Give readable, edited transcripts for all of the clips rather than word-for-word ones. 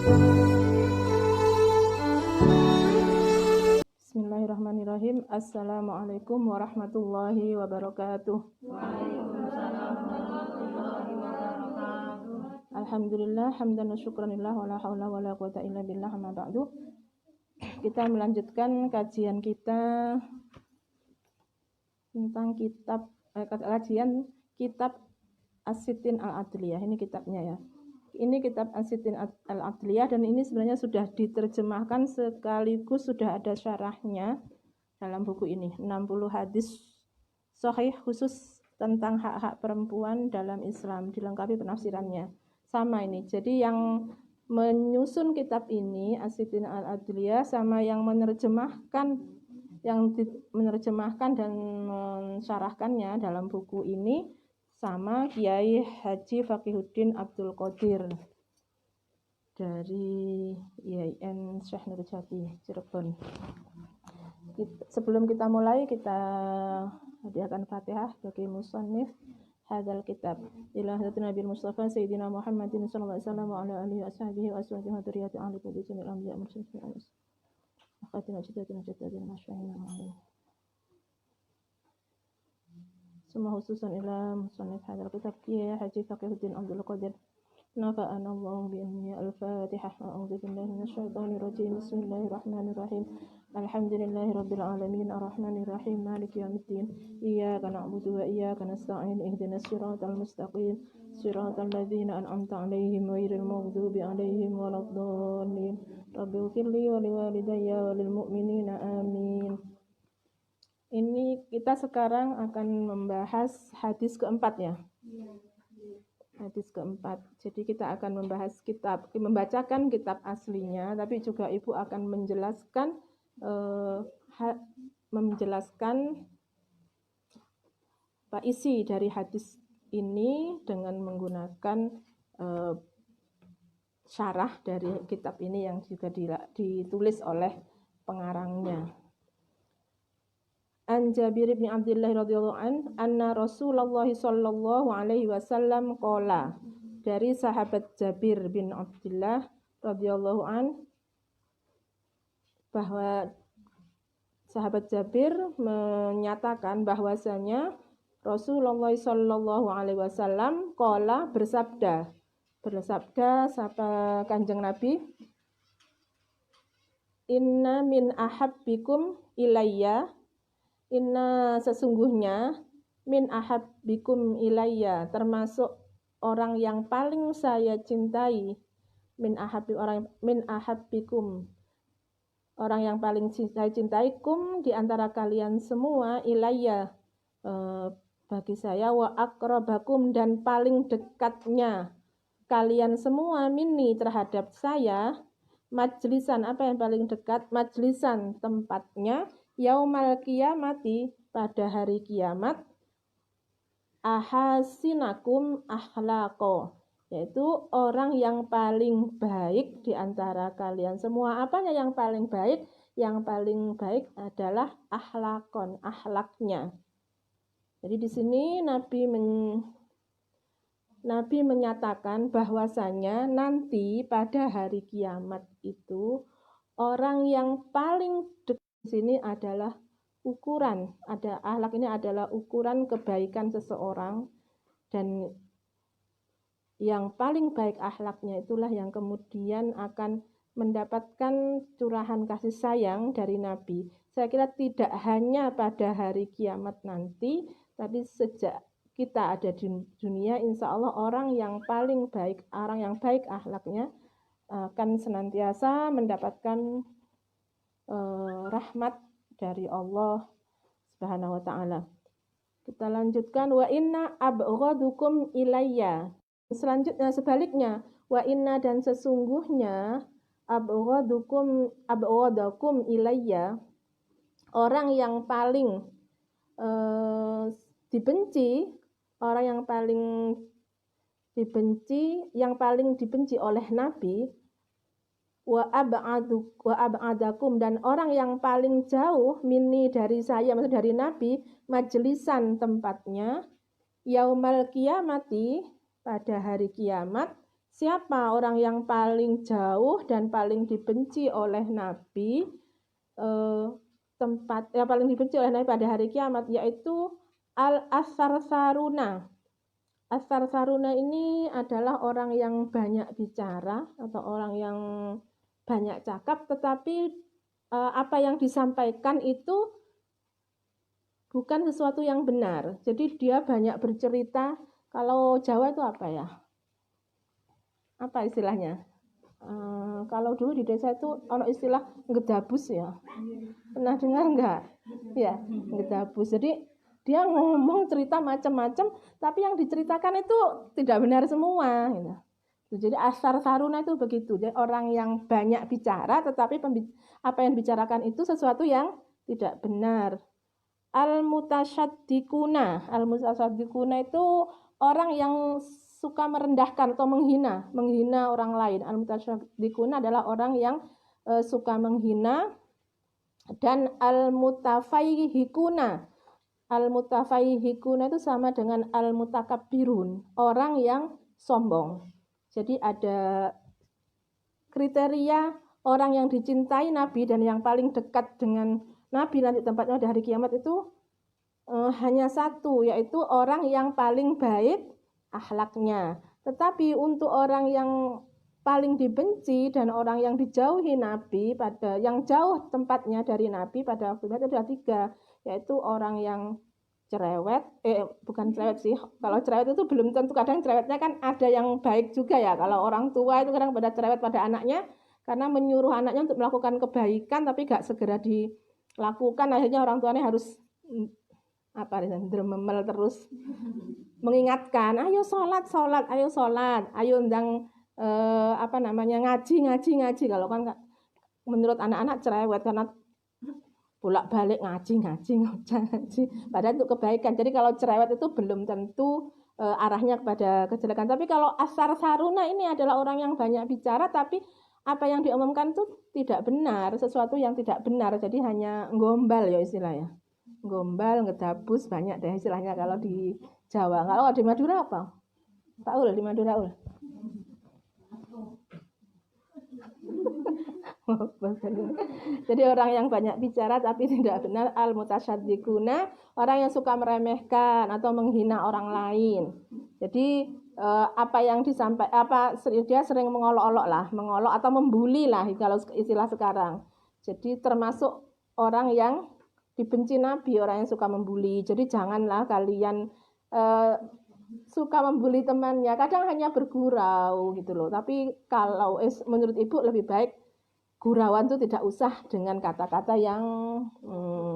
Bismillahirrahmanirrahim. Assalamualaikum warahmatullahi wabarakatuh. Alhamdulillah, hamdan wa syukranillah, wa la haula wa la quwata illa billah, amma ba'du. Kita melanjutkan kajian kita tentang kajian kitab As-Sittin Al-Adliyah. Ini kitabnya ya. Ini kitab As-Sittin Al-Adliyah dan ini sebenarnya sudah diterjemahkan sekaligus sudah ada syarahnya dalam buku ini. 60 hadis sahih khusus tentang hak-hak perempuan dalam Islam, dilengkapi penafsirannya. Sama ini. Jadi yang menyusun kitab ini As-Sittin Al-Adliyah sama yang menerjemahkan dan mensyarahkannya dalam buku ini sama Kiai Haji Faqihuddin Abdul Qadir dari IAIN Syekh Nurjati Cirebon. Sebelum kita mulai, kita hadiahkan Fatihah bagi musannif hadzal kitab. Ila hadratin Nabil Mustafa Sayyidina Muhammadin sallallahu alaihi wasallam wa ala alihi wa sahbihi wa ashabihi wa dzurriyyati ahli baiti jamil anbiya mursalin. Akhwatina jaddatin masyayikh. Semua khususan ila musannif hadzal kitab Kiai Haji Faqihuddin Abdul Qadir. Nafa'ana Allah bi'ilmihi. Al-Fatihah. A'udzu billahi minasyaitonir rajim. Bismillahirrahmanirrahim. Alhamdulillahi rabbil alamin arrahmanir rahim maliki yaumiddin. Iyyaka na'budu wa iyyaka nasta'in. Ihdinas siratal mustaqim. Siratal ladzina an'amta 'alaihim ghairil maghdubi 'alaihim waladdallin. Rabbighfirli wa liwalidayya wa lil mu'minina amin. Ini kita sekarang akan membahas hadis keempat ya. Hadis keempat. Jadi kita akan membacakan kitab aslinya, tapi juga Ibu akan menjelaskan isi dari hadis ini dengan menggunakan syarah dari kitab ini yang juga ditulis oleh pengarangnya. An Jabir bin Abdullah radhiyallahu an anna Rasulullah sallallahu alaihi wasallam qala, dari sahabat Jabir bin Abdullah radhiyallahu an bahwa sahabat Jabir menyatakan bahwasanya Rasulullah sallallahu alaihi wasallam qala bersabda sapa Kanjeng Nabi, inna min ahabbikum ilayya, inna sesungguhnya min ahabbikum ilayya, termasuk orang yang paling saya cintai, min ahabbikum, orang yang paling saya cintai, kum di antara kalian semua, ilayya bagi saya, wa aqrabakum dan paling dekatnya kalian semua, minni terhadap saya, majlisan, apa yang paling dekat, majlisan tempatnya, yaumal qiyamati pada hari kiamat, ahasinakum akhlaqo, yaitu orang yang paling baik di antara kalian semua. Apanya yang paling baik? Yang paling baik adalah akhlakon, akhlaknya. Jadi di sini Nabi menyatakan bahwasanya nanti pada hari kiamat itu orang yang paling dekat di sini adalah ukuran, akhlak ini adalah ukuran kebaikan seseorang, dan yang paling baik akhlaknya itulah yang kemudian akan mendapatkan curahan kasih sayang dari Nabi. Saya kira tidak hanya pada hari kiamat nanti, tapi sejak kita ada di dunia, insya Allah orang yang paling baik, orang yang baik akhlaknya akan senantiasa mendapatkan rahmat dari Allah Subhanahu wa ta'ala. Kita lanjutkan, wa inna abghadukum ilayya. Selanjutnya sebaliknya, wa inna dan sesungguhnya abghadakum ilayya, orang yang paling dibenci, orang yang paling dibenci oleh Nabi, wa ab'adakum dan orang yang paling jauh minni dari saya, maksud dari Nabi, majlisan tempatnya, yaumal qiyamati pada hari kiamat, siapa orang yang paling jauh dan paling dibenci oleh Nabi, paling dibenci oleh Nabi pada hari kiamat, yaitu Al-As-Sarsaruna. As-Sarsaruna ini adalah orang yang banyak bicara atau orang yang banyak cakap, tetapi apa yang disampaikan itu bukan sesuatu yang benar. Jadi dia banyak bercerita. Kalau Jawa itu apa ya? Apa istilahnya? Kalau dulu di desa itu ono istilah ngedabus ya. Pernah dengar enggak? Ya, ngedabus. Jadi dia ngomong cerita macam-macam, tapi yang diceritakan itu tidak benar semua. Gitu. Jadi As-Sarsaruna itu begitu. Jadi orang yang banyak bicara, tetapi apa yang dibicarakan itu sesuatu yang tidak benar. Al-Mutasyaddiquna. Al-Mutasyaddiquna itu orang yang suka merendahkan atau menghina orang lain. Al-Mutasyaddiquna adalah orang yang suka menghina. Dan Al-Mutafaihikuna. Al-Mutafaihikuna itu sama dengan Al-Mutakabbirun, orang yang sombong. Jadi ada kriteria orang yang dicintai Nabi dan yang paling dekat dengan Nabi nanti tempatnya di hari kiamat itu hanya satu, yaitu orang yang paling baik akhlaknya. Tetapi untuk orang yang paling dibenci dan orang yang dijauhi Nabi, yang jauh tempatnya dari Nabi pada waktu itu ada 3, yaitu orang yang cerewet, bukan cerewet sih, kalau cerewet itu belum tentu, kadang cerewetnya kan ada yang baik juga ya. Kalau orang tua itu kadang pada cerewet pada anaknya karena menyuruh anaknya untuk melakukan kebaikan tapi gak segera dilakukan, akhirnya orang tuanya harus drememel terus mengingatkan, ayo sholat, ayo undang ngaji. Kalau kan menurut anak-anak cerewet karena bolak-balik ngaji. Padahal untuk kebaikan. Jadi kalau cerewet itu belum tentu arahnya kepada kejelekan. Tapi kalau As-Sarsaruna ini adalah orang yang banyak bicara, tapi apa yang diumumkan itu tidak benar, sesuatu yang tidak benar. Jadi hanya gombal ya istilahnya. Gombal, ngedabus, banyak deh istilahnya kalau di Jawa. Kalau di Madura apa? Pak Ul, di Madura Ul. Jadi orang yang banyak bicara tapi tidak benar, Al-Mutasyaddiquna, orang yang suka meremehkan atau menghina orang lain. Jadi apa yang disampaikan, dia sering mengolok atau membuli lah kalau istilah sekarang. Jadi termasuk orang yang dibenci Nabi, orang yang suka membuli. Jadi janganlah kalian suka membuli temannya, kadang hanya bergurau gitu loh. Tapi kalau menurut Ibu lebih baik gurauan itu tidak usah dengan kata-kata yang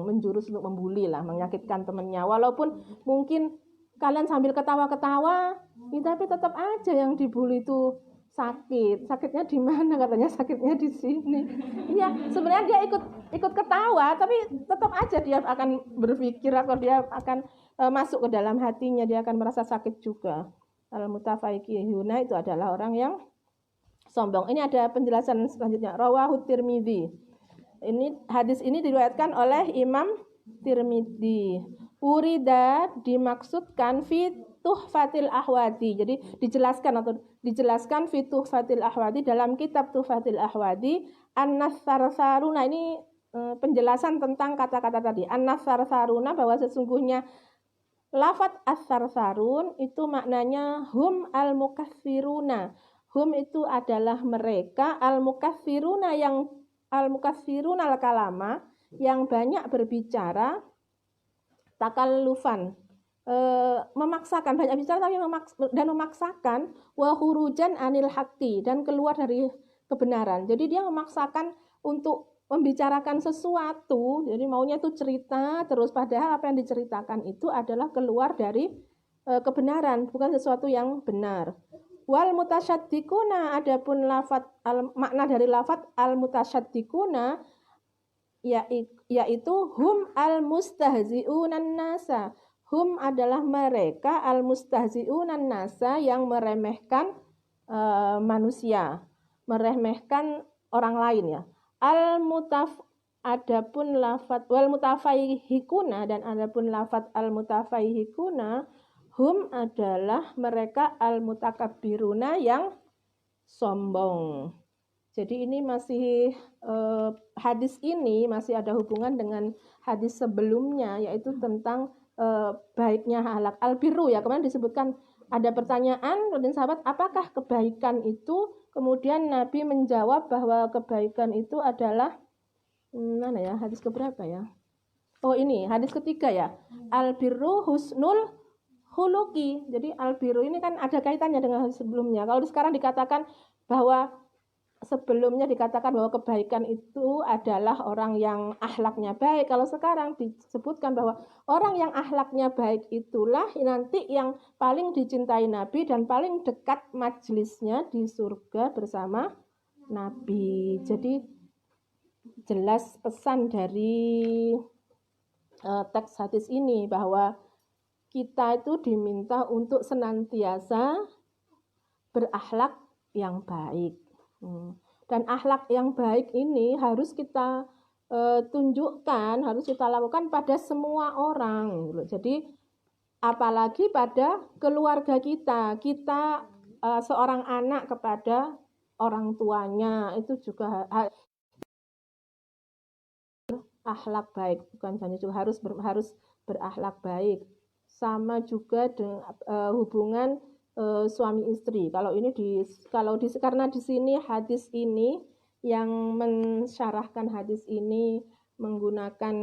menjurus untuk membuli lah, menyakitkan temannya. Walaupun mungkin kalian sambil ketawa-ketawa, tapi tetap aja yang dibully itu sakit. Sakitnya di mana? Katanya sakitnya di sini. Iya, sebenarnya dia ikut ketawa, tapi tetap aja dia akan berpikir atau dia akan masuk ke dalam hatinya, dia akan merasa sakit juga. Al-Mutafaikihuna itu adalah orang yang sombong. Ini ada penjelasan selanjutnya. Rawahu Tirmidzi. Hadis ini diriwayatkan oleh Imam Tirmidzi. Urida dimaksudkan fi Tuhfatil Ahwadi. Jadi dijelaskan fi Tuhfatil Ahwadi dalam kitab Tuhfatil Ahwadi. An-Sarsaruna, ini penjelasan tentang kata-kata tadi. An-Sarsaruna, bahwa sesungguhnya lafadz as-sarsarun itu maknanya hum al-mukaffiruna. Hum itu adalah mereka, al-mukaffiruna al-kalama, yang banyak berbicara, takallufan, memaksakan, banyak bicara tapi memaksakan, wa khurujan anil haqqi, dan keluar dari kebenaran. Jadi dia memaksakan untuk membicarakan sesuatu, jadi maunya itu cerita terus, padahal apa yang diceritakan itu adalah keluar dari kebenaran, bukan sesuatu yang benar. Wal mutasyaddiquna, adapun makna dari lafadz al-mutasyaddiquna yaitu hum al-mustahzi'unan nasa. Hum adalah mereka al-mustahzi'unan nasa, yang meremehkan manusia, meremehkan orang lain ya. Adapun lafadz wal mutafaihikuna, dan adapun lafadz al-mutafaihikuna, hum adalah mereka al-mutakabbiruna, yang sombong. Jadi ini masih hadis ini masih ada hubungan dengan hadis sebelumnya, yaitu tentang baiknya akhlak. Al-birru ya, kemarin disebutkan ada pertanyaan dari sahabat, apakah kebaikan itu? Kemudian Nabi menjawab bahwa kebaikan itu adalah mana ya, hadis keberapa ya? Oh ini hadis ketiga ya, al-birru husnul khuluqi. Jadi al-birru ini kan ada kaitannya dengan hadis sebelumnya. Kalau sekarang dikatakan bahwa sebelumnya dikatakan bahwa kebaikan itu adalah orang yang akhlaknya baik. Kalau sekarang disebutkan bahwa orang yang akhlaknya baik itulah nanti yang paling dicintai Nabi dan paling dekat majelisnya di surga bersama Nabi. Jadi jelas pesan dari teks hadis ini bahwa kita itu diminta untuk senantiasa berakhlak yang baik. Dan akhlak yang baik ini harus kita tunjukkan, harus kita lakukan pada semua orang. Jadi apalagi pada keluarga kita, seorang anak kepada orang tuanya itu juga akhlak baik, bukan hanya juga harus berakhlak baik. Sama juga dengan hubungan suami istri. Karena di sini hadis ini yang mensyarahkan hadis ini menggunakan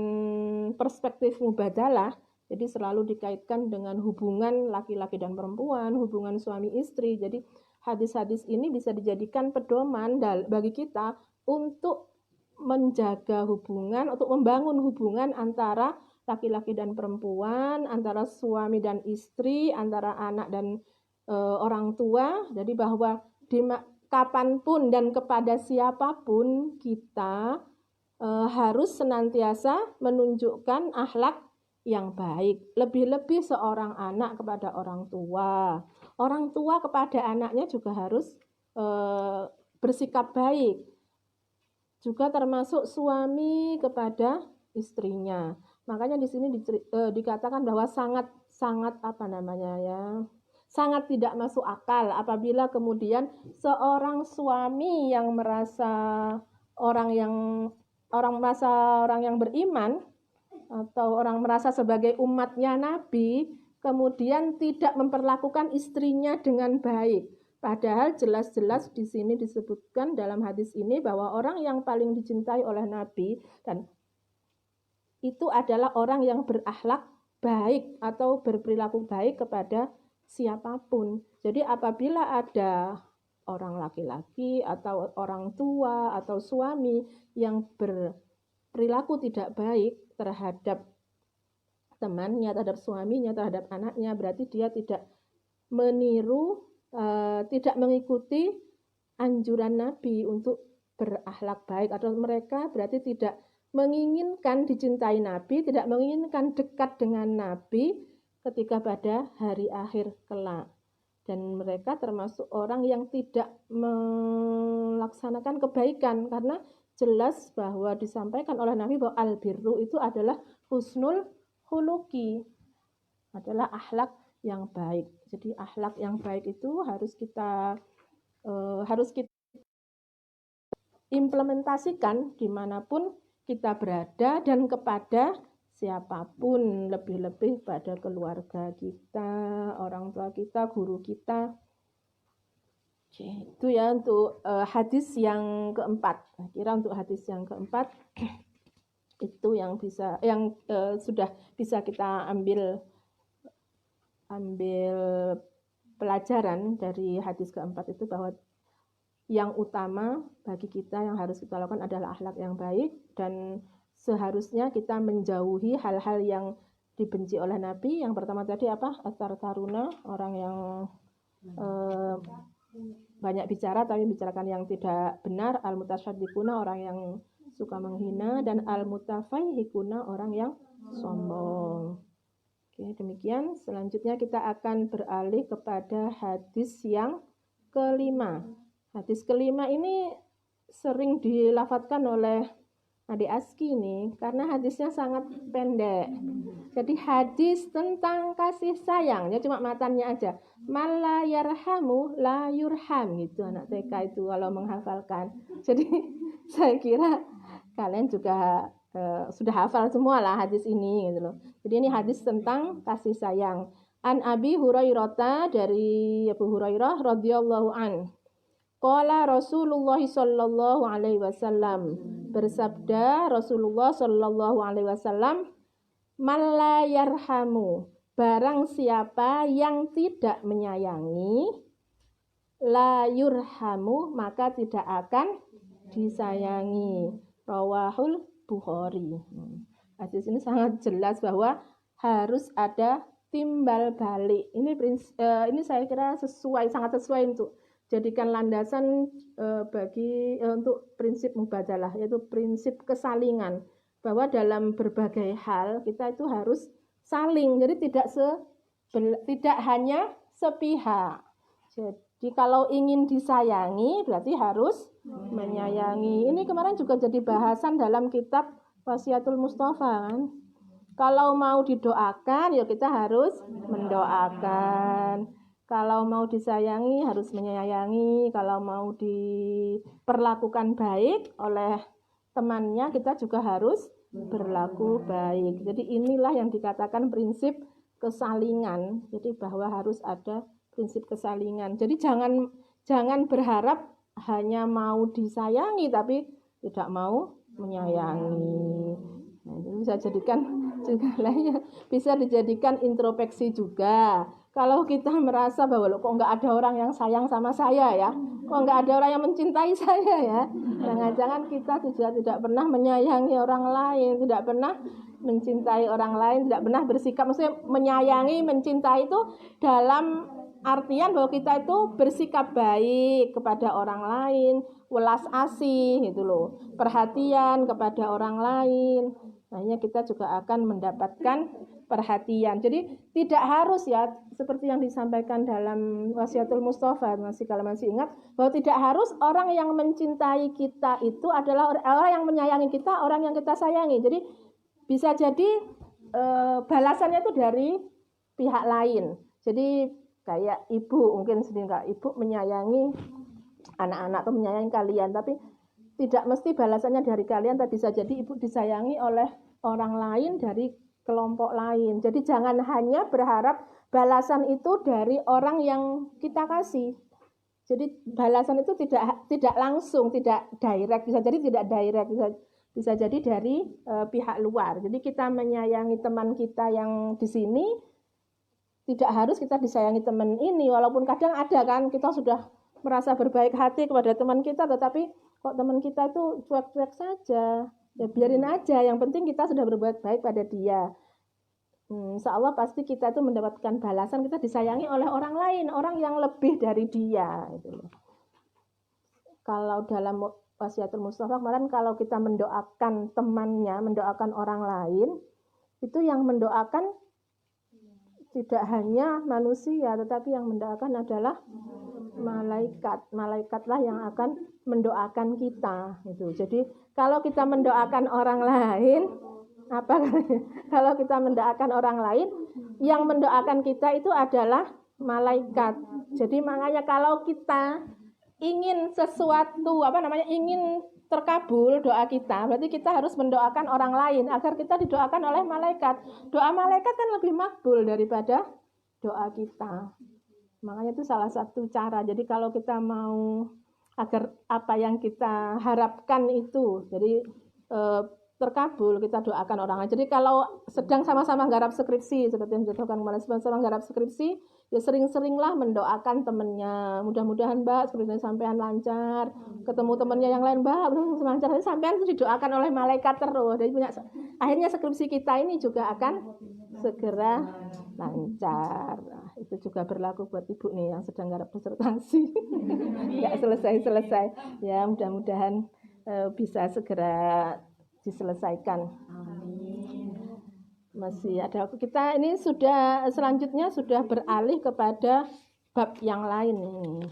perspektif mubadalah, jadi selalu dikaitkan dengan hubungan laki-laki dan perempuan, hubungan suami istri. Jadi hadis-hadis ini bisa dijadikan pedoman bagi kita untuk menjaga hubungan, untuk membangun hubungan antara laki-laki dan perempuan, antara suami dan istri, antara anak dan orang tua. Jadi bahwa kapanpun dan kepada siapapun kita harus senantiasa menunjukkan akhlak yang baik. Lebih-lebih seorang anak kepada orang tua kepada anaknya juga harus bersikap baik. Juga termasuk suami kepada istrinya. Makanya di sini dikatakan bahwa sangat sangat tidak masuk akal apabila kemudian seorang suami yang merasa orang yang beriman atau orang merasa sebagai umatnya Nabi kemudian tidak memperlakukan istrinya dengan baik. Padahal jelas-jelas di sini disebutkan dalam hadis ini bahwa orang yang paling dicintai oleh Nabi dan itu adalah orang yang berakhlak baik atau berperilaku baik kepada siapapun. Jadi apabila ada orang laki-laki atau orang tua atau suami yang berperilaku tidak baik terhadap temannya, terhadap suaminya, terhadap anaknya, berarti dia tidak meniru, tidak mengikuti anjuran Nabi untuk berakhlak baik, atau mereka berarti tidak menginginkan dicintai Nabi, tidak menginginkan dekat dengan Nabi ketika pada hari akhir kelak. Dan mereka termasuk orang yang tidak melaksanakan kebaikan karena jelas bahwa disampaikan oleh Nabi bahwa al-birru itu adalah husnul khuluqi, adalah akhlak yang baik. Jadi akhlak yang baik itu harus kita implementasikan dimanapun kita berada dan kepada siapapun, lebih-lebih pada keluarga kita, orang tua kita, guru kita. Itu ya untuk hadis yang keempat. Kira untuk hadis yang keempat itu yang sudah bisa kita ambil pelajaran dari hadis keempat itu bahwa yang utama bagi kita yang harus kita lakukan adalah akhlak yang baik dan seharusnya kita menjauhi hal-hal yang dibenci oleh Nabi. Yang pertama tadi apa? At-taruna, orang yang banyak bicara tapi bicarakan yang tidak benar. Al-mutasyaddiquna, orang yang suka menghina, dan al-mutafaihikuna, orang yang sombong. Oke, demikian. Selanjutnya kita akan beralih kepada hadis yang kelima. Hadis kelima ini sering dilafadzkan oleh adik Aski nih, karena hadisnya sangat pendek. Jadi hadis tentang kasih sayang, ya cuma matannya aja. Mala yarhamu la yurham, gitu anak TK itu kalau menghafalkan. Jadi saya kira kalian juga sudah hafal semua lah hadis ini gitu loh. Jadi ini hadis tentang kasih sayang. An Abi Hurairah, dari Abu Hurairah radhiyallahu an. Qala Rasulullah sallallahu alaihi wasallam, bersabda Rasulullah sallallahu alaihi wasallam, man la yarhamu, barang siapa yang tidak menyayangi, la yurhamu, maka tidak akan disayangi. Rawahul Bukhari. Hadis ini sangat jelas bahwa harus ada timbal balik. Ini saya kira sangat sesuai untuk jadikan landasan untuk prinsip mubadalah, yaitu prinsip kesalingan, bahwa dalam berbagai hal kita itu harus saling, jadi tidak hanya sepihak. Jadi kalau ingin disayangi berarti harus menyayangi. Ini kemarin juga jadi bahasan dalam kitab Wasiatul Mustafa kan. Kalau mau didoakan ya kita harus mendoakan. Kalau mau disayangi harus menyayangi. Kalau mau diperlakukan baik oleh temannya, kita juga harus berlaku baik. Jadi inilah yang dikatakan prinsip kesalingan. Jadi bahwa harus ada prinsip kesalingan. Jadi jangan berharap hanya mau disayangi tapi tidak mau menyayangi. Nah, itu bisa dijadikan introspeksi juga. Kalau kita merasa bahwa kok nggak ada orang yang sayang sama saya ya, kok nggak ada orang yang mencintai saya ya, jangan-jangan kita juga tidak pernah menyayangi orang lain, tidak pernah mencintai orang lain, tidak pernah bersikap, maksudnya menyayangi, mencintai itu dalam artian bahwa kita itu bersikap baik kepada orang lain, welas asih gitu loh, perhatian kepada orang lain. Akhirnya kita juga akan mendapatkan perhatian. Jadi tidak harus ya seperti yang disampaikan dalam Wasiatul Mustafa, kalau masih ingat, bahwa tidak harus orang yang mencintai kita itu adalah orang yang menyayangi kita, orang yang kita sayangi. Jadi bisa jadi balasannya itu dari pihak lain. Jadi kayak ibu, mungkin sehingga ibu menyayangi anak-anak atau menyayangi kalian, tapi tidak mesti balasannya dari kalian, tapi bisa jadi ibu disayangi oleh orang lain dari kelompok lain. Jadi jangan hanya berharap balasan itu dari orang yang kita kasih. Jadi balasan itu tidak langsung, tidak direct, bisa jadi tidak direct, bisa jadi dari pihak luar. Jadi kita menyayangi teman kita yang di sini, tidak harus kita disayangi teman ini, walaupun kadang ada kan kita sudah merasa berbaik hati kepada teman kita, tetapi kok teman kita itu cuek-cuek saja, ya biarin aja, yang penting kita sudah berbuat baik pada dia. Insya Allah pasti kita itu mendapatkan balasan, kita disayangi oleh orang lain, orang yang lebih dari dia gitu. Kalau dalam Wasiatul Mustafa kemarin, kalau kita mendoakan temannya, mendoakan orang lain, itu yang mendoakan tidak hanya manusia, tetapi yang mendoakan adalah malaikat. Malaikatlah yang akan mendoakan kita gitu. Jadi kalau kita mendoakan orang lain, kalau kita mendoakan orang lain, yang mendoakan kita itu adalah malaikat. Jadi makanya kalau kita ingin sesuatu, ingin terkabul doa kita, berarti kita harus mendoakan orang lain agar kita didoakan oleh malaikat. Doa malaikat kan lebih makbul daripada doa kita. Makanya itu salah satu cara. Jadi kalau kita mau agar apa yang kita harapkan itu jadi terkabul, kita doakan orang lain. Jadi kalau sedang sama-sama garap skripsi, seperti yang dicontohkan kemarin, sama-sama garap skripsi, ya sering-seringlah mendoakan temennya. Mudah-mudahan Mbak skripsinya sampean lancar, ketemu temennya yang lain Mbak lancar, sampean itu didoakan oleh malaikat terus. Jadi akhirnya skripsi kita ini juga akan segera lancar. Nah, itu juga berlaku buat ibu nih yang sedang garap disertasi, nggak selesai-selesai. Ya mudah-mudahan bisa segera diselesaikan. Amin. Masih ada kita ini selanjutnya sudah beralih kepada bab yang lain ini,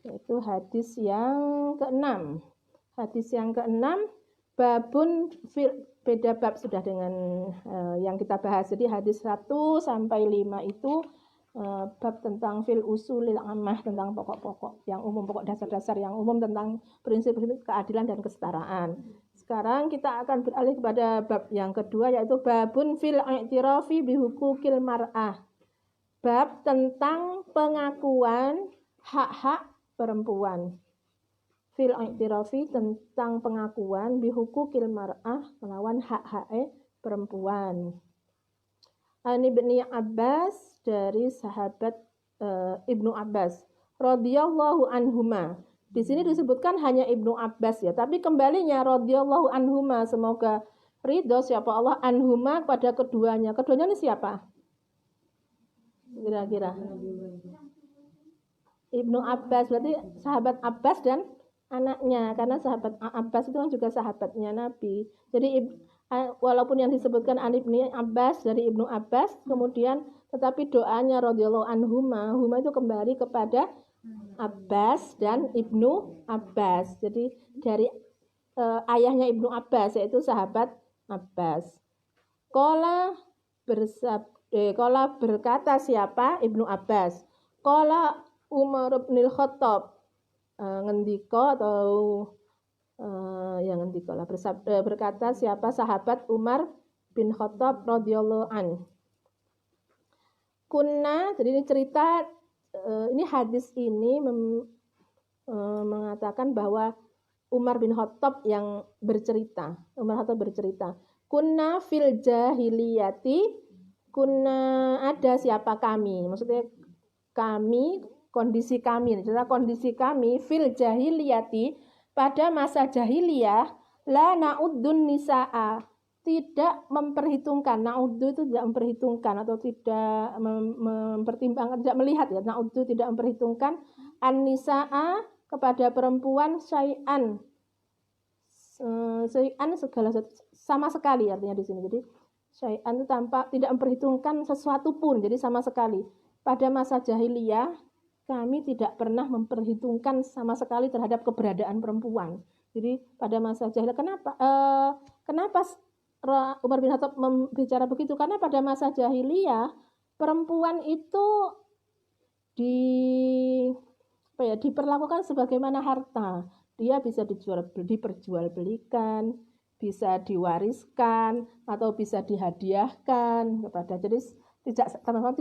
yaitu hadis yang ke-6. Hadis yang ke-6 babun beda bab sudah dengan yang kita bahas. Jadi hadis 1 sampai 5 itu bab tentang fil usulil ammah, tentang pokok-pokok yang umum, pokok dasar-dasar yang umum tentang prinsip-prinsip keadilan dan kesetaraan. Sekarang kita akan beralih kepada bab yang kedua, yaitu babun fil i'tirafi bihukukil mar'ah. Bab tentang pengakuan hak-hak perempuan. Fil i'tirafi, tentang pengakuan bihukukil mar'ah, melawan hak-hak perempuan. An Ibnu Abbas, dari sahabat Ibnu Abbas radhiyallahu anhuma. Di sini disebutkan hanya Ibnu Abbas ya, tapi kembalinya radhiyallahu anhuma, semoga ridho siapa Allah anhuma pada keduanya. Keduanya ini siapa? Kira-kira Ibnu Abbas, berarti sahabat Abbas dan anaknya, karena sahabat Abbas itu kan juga sahabatnya Nabi. Jadi walaupun yang disebutkan an Ibnu Abbas, dari Ibnu Abbas, kemudian tetapi doanya radhiyallahu anhuma, huma itu kembali kepada Abbas dan Ibnu Abbas. Jadi dari ayahnya Ibnu Abbas, yaitu sahabat Abbas. Qala berkata siapa? Ibnu Abbas. Qala Umar bin Khattab, ngendika atau yang ngendika lah, berkata siapa? Sahabat Umar bin Khattab radhiyallahu an. Kunna, jadi ini cerita, ini hadis ini mengatakan bahwa Umar bin Khattab yang bercerita. Umar Khattab bercerita, kunna fil jahiliyati, kunna ada siapa kami, maksudnya kami, kondisi kami, cerita kondisi kami fil jahiliyati, pada masa jahiliyah, la na'uddun nisa'a, tidak memperhitungkan, na'uddu itu tidak memperhitungkan atau tidak mempertimbangkan, tidak melihat ya, na'uddu tidak memperhitungkan an-nisa'a, kepada perempuan syai'an, segala sama sekali artinya di sini. Jadi syai'an itu tanpa, tidak memperhitungkan sesuatu pun, jadi sama sekali. Pada masa jahiliyah kami tidak pernah memperhitungkan sama sekali terhadap keberadaan perempuan. Jadi pada masa jahiliyah, kenapa Umar bin Khattab bicara begitu? Karena pada masa jahiliyah perempuan itu diperlakukan sebagaimana harta. Dia bisa diperjualbelikan, bisa diwariskan, atau bisa dihadiahkan kepada. Jadi teman-teman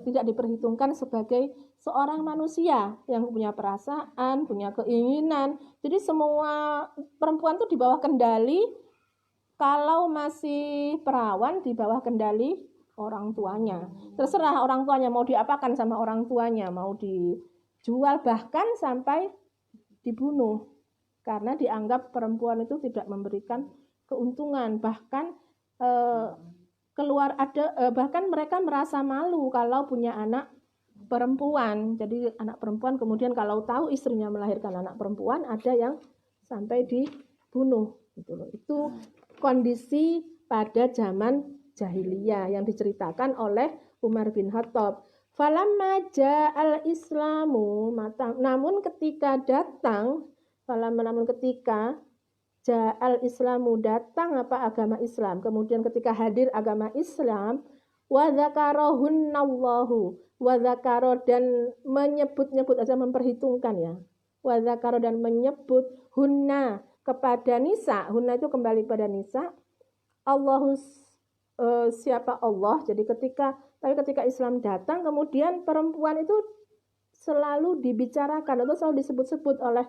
tidak diperhitungkan sebagai seorang manusia yang punya perasaan, punya keinginan. Jadi semua perempuan itu di bawah kendali, kalau masih perawan di bawah kendali orang tuanya. Terserah orang tuanya mau diapakan sama orang tuanya, mau dijual bahkan sampai dibunuh. Karena dianggap perempuan itu tidak memberikan keuntungan, bahkan bahkan mereka merasa malu kalau punya anak perempuan. Jadi anak perempuan, kemudian kalau tahu istrinya melahirkan anak perempuan, ada yang sampai dibunuh gitu loh. Itu kondisi pada zaman jahiliyah yang diceritakan oleh Umar bin Khattab. Falamma ja'al islamu, namun ketika ja'al islamu, datang apa? Agama Islam. Kemudian ketika hadir agama Islam, wa dzakarohunnallahu, wa dzakaro, dan menyebut-nyebut aja, memperhitungkan ya. Wa dzakaro, dan menyebut hunna, kepada nisa. Hunna itu kembali kepada nisa. Siapa Allah. Jadi ketika Islam datang, kemudian perempuan itu selalu dibicarakan atau selalu disebut-sebut oleh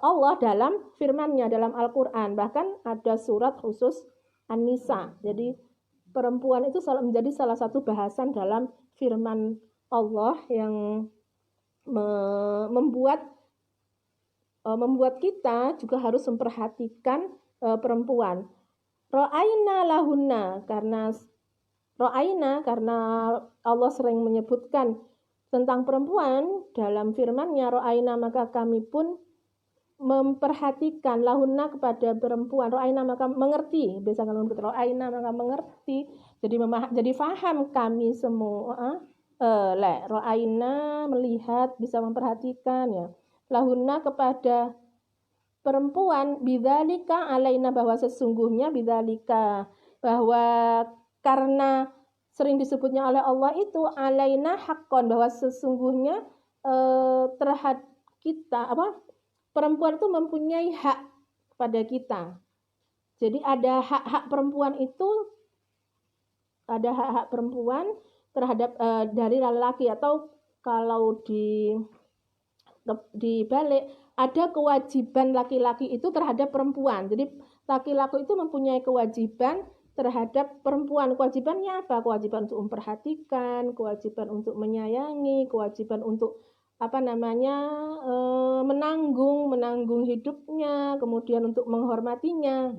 Allah dalam firman-Nya, dalam Al-Quran. Bahkan ada surat khusus An-Nisa. Jadi perempuan itu selalu menjadi salah satu bahasan dalam firman Allah yang membuat kita juga harus memperhatikan perempuan. Ro'aina lahunna, karena Allah sering menyebutkan tentang perempuan dalam firman-Nya, ro'aina, maka kami pun memperhatikan, lahunna, kepada perempuan. Ro'aina, maka mengerti, biasa kalau ro'aina maka mengerti, jadi faham kami semua. Ro'aina, melihat, bisa memperhatikan ya. Lahunna, kepada perempuan, bidzalika alaina, bahwa sesungguhnya bidzalika, bahwa karena sering disebutnya oleh Allah itu alaina haqqon, bahwa sesungguhnya terhadap kita perempuan itu mempunyai hak pada kita. Jadi ada hak-hak perempuan itu, ada hak-hak perempuan terhadap dari laki-laki, atau kalau dibalik ada kewajiban laki-laki itu terhadap perempuan. Jadi laki-laki itu mempunyai kewajiban terhadap perempuan. Kewajibannya apa? Kewajiban untuk memperhatikan, kewajiban untuk menyayangi, kewajiban untuk menanggung hidupnya, kemudian untuk menghormatinya.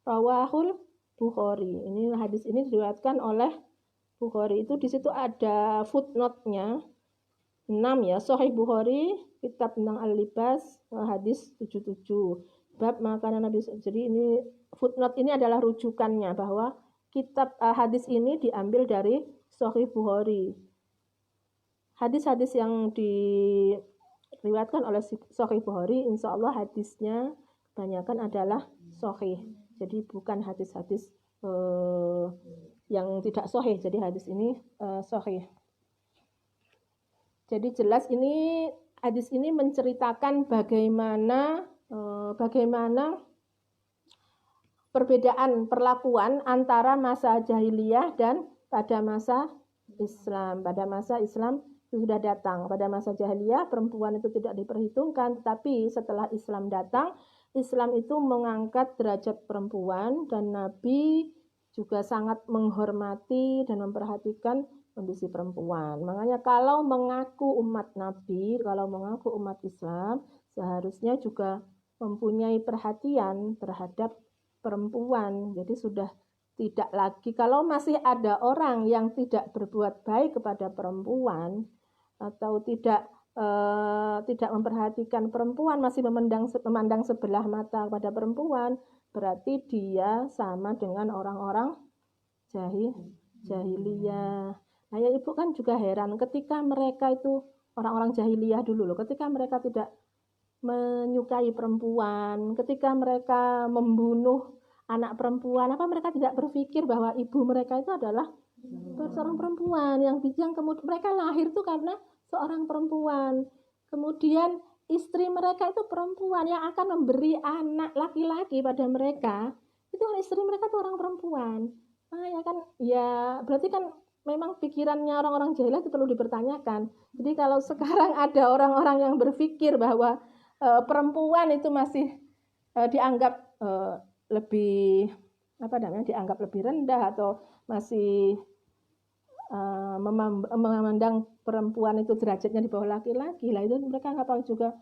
Rawahul Bukhari. Ini hadis ini diriwayatkan oleh Bukhari. Itu di situ ada footnote-nya 6 ya. Sahih Bukhari, kitab tentang al-libas, hadis 77. Bab makanan Nabi. Jadi ini footnote ini adalah rujukannya, bahwa kitab hadis ini diambil dari Sahih Bukhari. Hadis-hadis yang diriwayatkan oleh Sahih Bukhari, insya Allah hadisnya kebanyakan adalah sahih. Jadi bukan hadis-hadis yang tidak sahih. Jadi hadis ini sahih. Jadi jelas ini hadis ini menceritakan bagaimana perbedaan perlakuan antara masa jahiliyah dan pada masa Islam. Pada masa Islam itu sudah datang. Pada masa jahiliyah perempuan itu tidak diperhitungkan, tetapi setelah Islam datang, Islam itu mengangkat derajat perempuan, dan Nabi juga sangat menghormati dan memperhatikan kondisi perempuan. Makanya kalau mengaku umat Nabi, kalau mengaku umat Islam, seharusnya juga mempunyai perhatian terhadap perempuan. Jadi sudah tidak lagi, kalau masih ada orang yang tidak berbuat baik kepada perempuan, atau tidak memperhatikan perempuan, masih memandang sebelah mata kepada perempuan, berarti dia sama dengan orang-orang jahiliyah. Nah ya ibu kan juga heran ketika mereka itu orang-orang jahiliyah dulu loh, ketika mereka tidak menyukai perempuan, ketika mereka membunuh anak perempuan, apa mereka tidak berpikir bahwa ibu mereka itu adalah seorang perempuan yang kemudian mereka lahir itu karena seorang perempuan, kemudian istri mereka itu perempuan yang akan memberi anak laki-laki pada mereka, itu istri mereka itu orang perempuan. Nah ya kan, ya berarti kan memang pikirannya orang-orang jahiliyah itu perlu dipertanyakan. Jadi kalau sekarang ada orang-orang yang berpikir bahwa perempuan itu masih dianggap dianggap lebih rendah, atau masih memandang perempuan itu derajatnya di bawah laki-laki, lah itu mereka nggak tahu juga.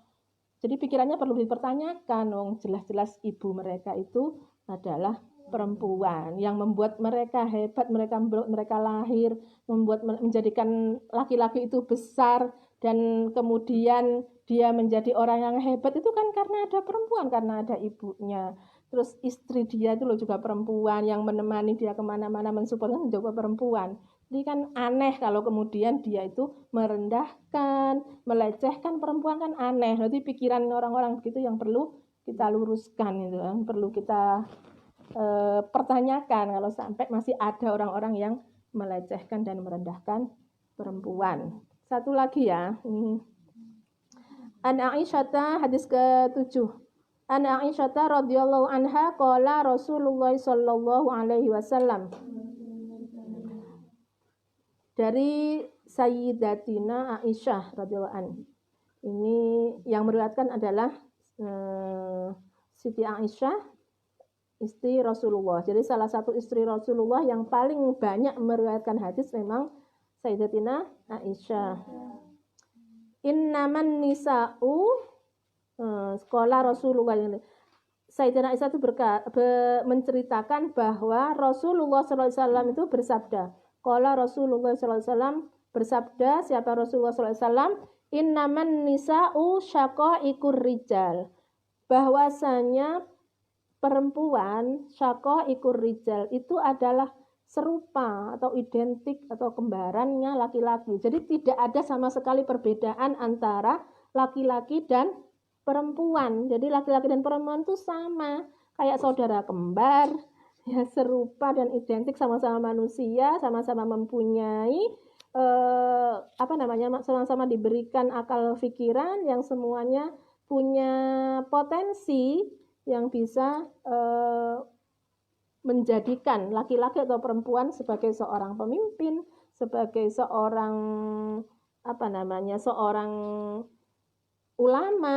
Jadi pikirannya perlu dipertanyakan. Jelas-jelas ibu mereka itu adalah perempuan yang membuat mereka hebat, membuat mereka lahir, menjadikan laki-laki itu besar, dan kemudian dia menjadi orang yang hebat itu kan karena ada perempuan, karena ada ibunya. Terus istri dia itu loh juga perempuan yang menemani dia kemana-mana, mensupport juga perempuan. Jadi kan aneh kalau kemudian dia itu merendahkan, melecehkan perempuan, kan aneh. Berarti pikiran orang-orang begitu yang perlu kita luruskan, itu kan perlu kita pertanyakan kalau sampai masih ada orang-orang yang melecehkan dan merendahkan perempuan. Satu lagi ya, An Aisyah, hadis ke-7. An Aisyah radhiyallahu anha qala Rasulullah sallallahu alaihi wasallam. Dari Sayyidatina Aisyah radhiyallahu anha. Ini yang meriwayatkan adalah Siti Aisyah, istri Rasulullah. Jadi salah satu istri Rasulullah yang paling banyak meriwayatkan hadis memang Sayyidatina Aisyah. Innaman nisa'u sekolah Rasulullah ini. Sayyidatina Aisyah itu menceritakan bahwa Rasulullah SAW itu bersabda. Qala Rasulullah SAW bersabda, siapa Rasulullah SAW? Innaman nisa'u syaqaiqur rijal. Bahwasanya perempuan syaqaiqur rijal itu adalah serupa atau identik atau kembarannya laki-laki. Jadi tidak ada sama sekali perbedaan antara laki-laki dan perempuan. Jadi laki-laki dan perempuan itu sama, kayak saudara kembar, ya serupa dan identik, sama-sama manusia, sama-sama mempunyai sama-sama diberikan akal pikiran yang semuanya punya potensi yang bisa menjadikan laki-laki atau perempuan sebagai seorang pemimpin, sebagai seorang seorang ulama,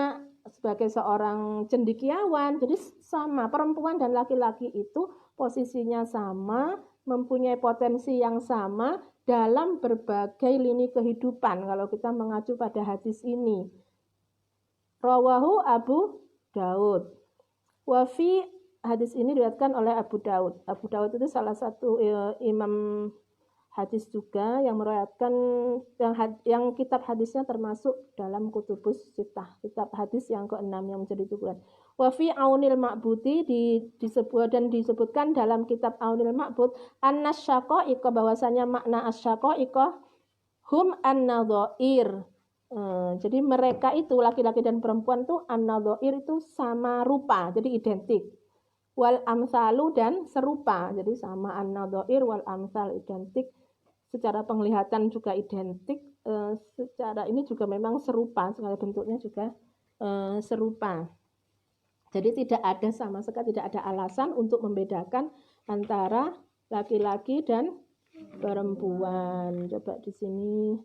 sebagai seorang cendekiawan. Jadi sama, perempuan dan laki-laki itu posisinya sama, mempunyai potensi yang sama dalam berbagai lini kehidupan. Kalau kita mengacu pada hadis ini, rawahu Abu Daud. Wafi, hadis ini diriwayatkan oleh Abu Daud. Abu Daud itu salah satu imam hadis juga yang meriwayatkan yang kitab hadisnya termasuk dalam Kutubus Sittah, kitab hadis yang ke-6 yang menjadi rujukan. Wa fi Aunil Ma'budi disebutkan dalam kitab Aunil Ma'bud annasyaqaiqa, bahwasanya makna asyaqaiqa hum an-nadhair. Jadi mereka itu laki-laki dan perempuan itu an-nadhair itu sama rupa, jadi identik. Wal amsalu dan serupa, jadi sama an-nadhair wal amsal identik. Secara penglihatan juga identik, secara ini juga memang serupa, segala bentuknya juga serupa. Jadi tidak ada sama sekali, tidak ada alasan untuk membedakan antara laki-laki dan perempuan. Coba di sini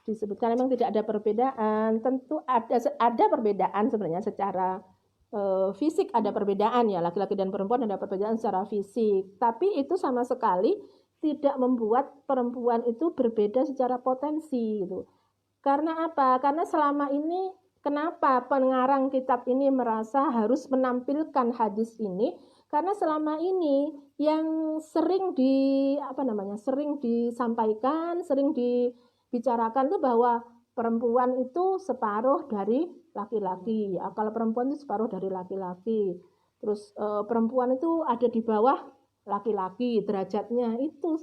disebutkan memang tidak ada perbedaan. Tentu ada perbedaan sebenarnya secara fisik, ada perbedaan ya, laki-laki dan perempuan ada perbedaan secara fisik. Tapi itu sama sekali tidak membuat perempuan itu berbeda secara potensi gitu. Karena apa? Karena selama ini kenapa pengarang kitab ini merasa harus menampilkan hadis ini? Karena selama ini yang sering disampaikan, sering dibicarakan itu bahwa perempuan itu separuh dari laki-laki. Akal perempuan itu separuh dari laki-laki. Terus perempuan itu ada di bawah laki-laki derajatnya itu.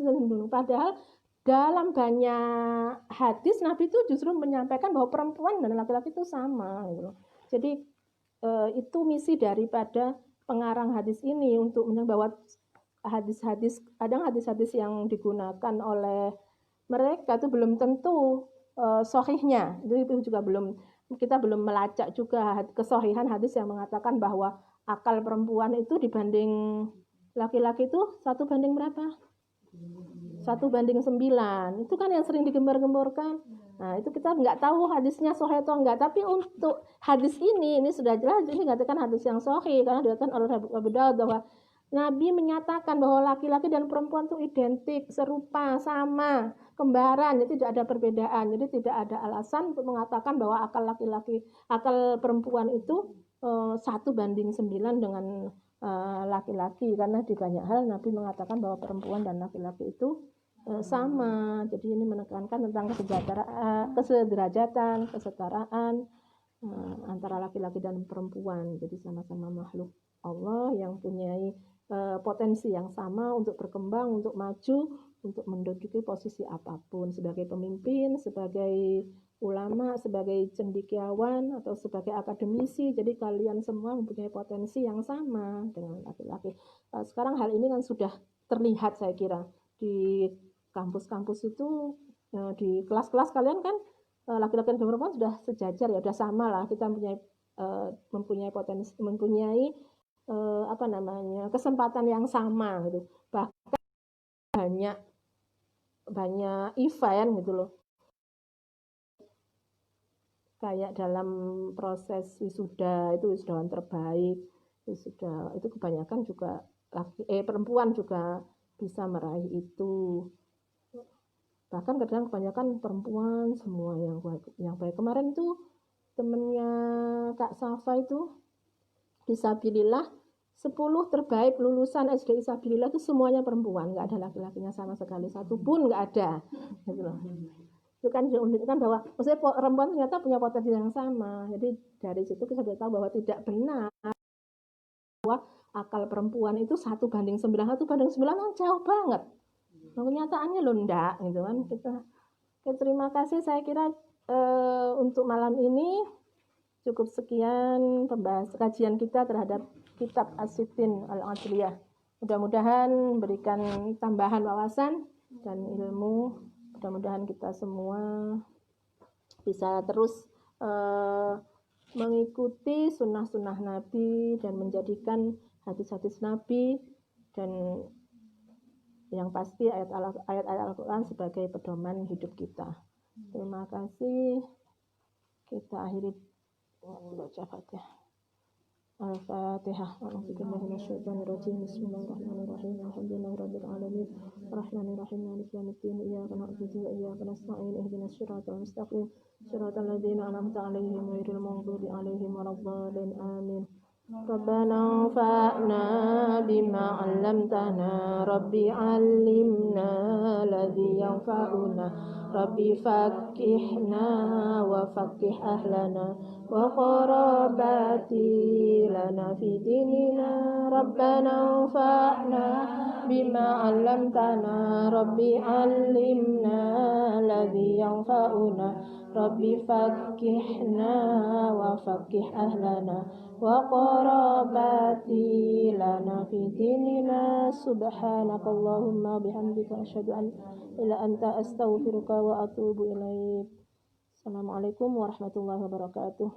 Padahal dalam banyak hadis Nabi itu justru menyampaikan bahwa perempuan dan laki-laki itu sama gitu. Jadi itu misi daripada pengarang hadis ini untuk bahwa hadis-hadis, kadang hadis-hadis yang digunakan oleh mereka itu belum tentu sahihnya. Itu juga kita belum melacak juga kesahihan hadis yang mengatakan bahwa akal perempuan itu dibanding laki-laki itu 1 banding berapa? 1:9. Itu kan yang sering digembar-gemborkan. Nah, itu kita nggak tahu hadisnya sahih atau enggak. Tapi untuk hadis ini sudah jelas, ini dikatakan hadis yang sahih karena dikatakan oleh Abu Daud bahwa Nabi menyatakan bahwa laki-laki dan perempuan itu identik, serupa, sama, kembaran, jadi tidak ada perbedaan. Jadi tidak ada alasan untuk mengatakan bahwa akal perempuan itu 1:9 dengan laki-laki, karena di banyak hal Nabi mengatakan bahwa perempuan dan laki-laki itu sama. Jadi ini menekankan tentang kesederajatan, kesetaraan antara laki-laki dan perempuan. Jadi sama-sama makhluk Allah yang punya potensi yang sama untuk berkembang, untuk maju, untuk menduduki posisi apapun, sebagai pemimpin, sebagai ulama, sebagai cendekiawan, atau sebagai akademisi. Jadi kalian semua mempunyai potensi yang sama dengan laki-laki. Sekarang hal ini kan sudah terlihat, saya kira di kampus-kampus itu, di kelas-kelas kalian kan laki-laki dan perempuan sudah sejajar ya, sudah sama lah. Kita mempunyai potensi, mempunyai kesempatan yang sama gitu. Bahkan banyak event gitu loh. Kayak dalam proses wisuda itu, wisudawan terbaik, wisuda itu kebanyakan juga perempuan juga bisa meraih itu. Bahkan kadang kebanyakan perempuan semua yang baik. Kemarin tuh temennya Kak Safa itu Disabilillah, 10 terbaik lulusan SD Disabilillah itu semuanya perempuan, nggak ada laki-lakinya sama sekali, satu pun nggak ada gitu loh. Itu kan menunjukkan bahwa maksudnya perempuan ternyata punya potensi yang sama. Jadi dari situ kita sudah tahu bahwa tidak benar bahwa akal perempuan itu 1:9. 1:9 kan jauh banget. Kenyataannya loh enggak gitu kan. Oke, terima kasih, saya kira untuk malam ini Cukup sekian kajian kita terhadap kitab As-Sittin Al-Adliyah. Mudah-mudahan memberikan tambahan wawasan dan ilmu. Mudah-mudahan kita semua bisa terus mengikuti sunnah-sunnah Nabi dan menjadikan hadis-hadis Nabi dan yang pasti ayat-ayat Al-Quran sebagai pedoman hidup kita. Terima kasih. Kita akhiri baca Fatihah. Al-Fatihah. A'udzubillahi minasyaitonir rajim. Bismillahirrahmanirrahim. Alhamdulillahirabbil alamin. Arrahmanirrahim. Maliki yaumiddin. Iyyaka na'budu wa iyyaka nasta'in. Ihdinas siratal mustaqim. Siratal ladzina an'amta 'alaihim ghairil maghdubi 'alaihim waladdallin. Amin. Rabbana anfa'na bima 'allamtana. Rabbi 'allimna alladzi yanfa'una. Rabbi faqqihna wa faqqih ahlana wa qarabati lana fi dinina. Rabbana anfa'na bima 'allamtana. Rabbi 'allimna alladzi yanfa'una. Rabbi faqqihna wa faqqih ahlana wa qarabati lana fi dinina. Subhanakallahumma bihamdika asyhadu an la ilaha illa anta astaghfiruka wa atubu ilaik. Assalamualaikum warahmatullahi wabarakatuh.